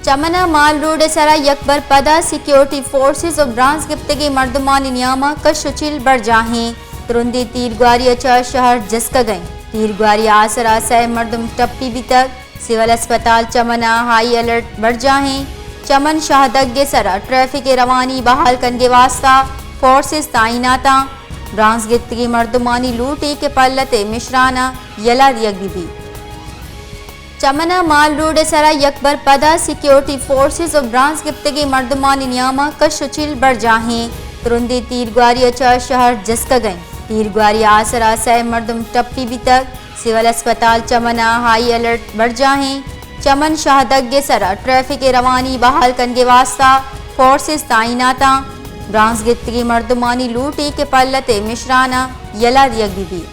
चमना माल road सरा यकबर पदा security forces और ब्रांच गिफ्तगी मर्दमानी नियामा कशुचिल बढ़ जाहें तुरंदी तीर ग्वारी अचा शहर जस्का गए तीर ग्वारी आसरा सह मर्दम टप्पी भी तक सिविल अस्पताल चमना हाई अलर्ट बढ़ जाहें चमन शाहदग सरा ट्रैफिक रवानी बहाल कनगे वास्ता फोर्सेस ताइनाता ब्रांच गिफ्तगी मर्दमानी लूटी के पल्लते मिश्राना यला यगी चमना माल रोड सरा यकबर पदा सिक्योरिटी फोर्सेस और ब्रांच गिफ्तगी मर्दमानी नियामा कशुचिल बढ़ जाहें तुरंदी तीर ग्वारी अचा शहर जस्का गए तीर ग्वारी आसरा सह मर्दम टप्पी भी तक सिविल अस्पताल चमना हाई अलर्ट बढ़ जाहें चमन शाहदग सरा ट्रैफिक रवानी बहाल कनगे वास्ता फोर्सेस ताइनाता ब्रांच गिफ्तगी मर्दमानी लूटी के पल्लते मिश्राना यला यगी